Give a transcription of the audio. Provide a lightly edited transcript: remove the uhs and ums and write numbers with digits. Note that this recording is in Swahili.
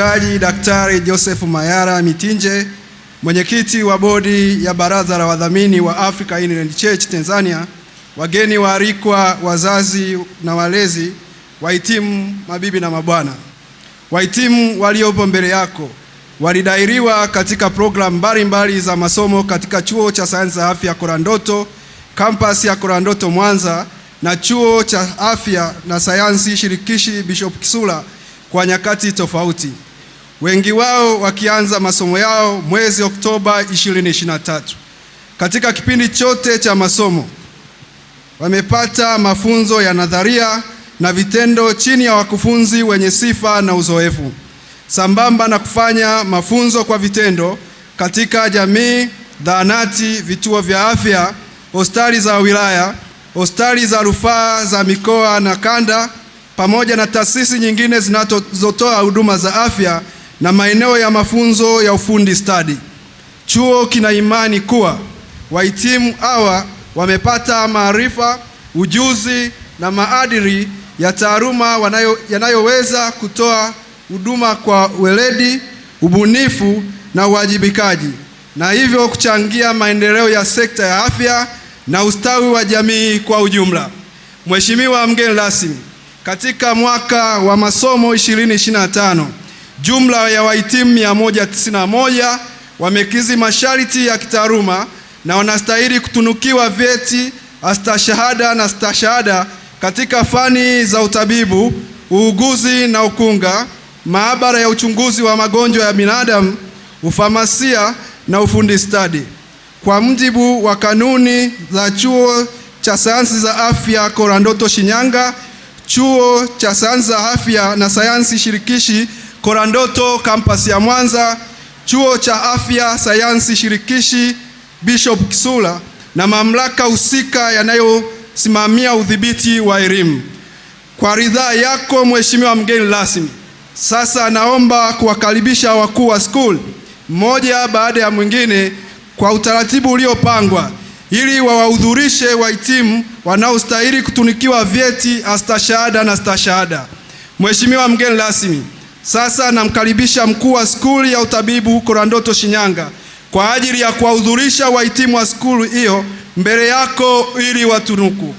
Mchungaji Daktari Joseph Mayara Mitinje, mwenyekiti wa bodi ya baraza la wadhamini wa Africa Inland Church Tanzania, wageni waalikwa, wazazi na walezi, wahitimu, mabibi na mabwana. Wahitimu waliopo mbele yako walidairiwa katika programu mbalimbali za masomo katika Chuo cha Sayansi za Afya Korandoto, kampasi ya Korandoto Mwanza, na Chuo cha Afya na Sayansi Shirikishi Bishop Kisula kwa nyakati tofauti. Wengi wao wakianza masomo yao mwezi Oktoba 2023. Katika kipindi chote cha masomo wamepata mafunzo ya nadharia na vitendo chini ya wakufunzi wenye sifa na uzoefu, sambamba na kufanya mafunzo kwa vitendo katika jamii, zahanati, vituo vya afya, hospitali za wilaya, hospitali za rufaa za mikoa na kanda, pamoja na taasisi nyingine zinazotoa huduma za afya na maeneo ya mafunzo ya ufundi stadi. Chuo kina imani kuwa wahitimu hawa wamepata maarifa, ujuzi na maadili ya taaluma yanayoweza kutoa huduma kwa weledi, ubunifu na uwajibikaji, na hivyo kuchangia maendeleo ya sekta ya afya na ustawi wa jamii kwa ujumla. Mheshimiwa mgeni rasmi, katika mwaka wa masomo 2025, jumla ya wahitimu 191 wamekidhi masharti ya kitaaluma na wanastahili kutunukiwa vyeti, astashahada na stashahada katika fani za utabibu, uuguzi na ukunga, maabara ya uchunguzi wa magonjwa ya binadamu, ufamasia na ufundi stadi. Kwa mujibu wa kanuni za Chuo cha Sayansi za Afya Korandoto Shinyanga, Chuo cha Sayansi za Afya na Sayansi Shirikishi Korandoto kampasi ya Mwanza, Chuo cha Afya Sayansi Shirikishi Bishop Kisula na mamlaka husika yanayosimamia udhibiti wa elimu. Kwa ridhaa yako Mheshimiwa mgeni rasmi, sasa naomba kuwakaribisha wakuu wa school mmoja baada ya mwingine kwa utaratibu uliopangwa ili wawahudhurishe wahitimu wanaostahili kutunikiwa vyeti, astashahada na stashahada. Mheshimiwa mgeni rasmi, sasa namkaribisha mkuu wa skuli ya utabibu Korandoto Shinyanga kwa ajili ya kuwahudhurisha wahitimu wa skuli hiyo mbele yako ili watunuku.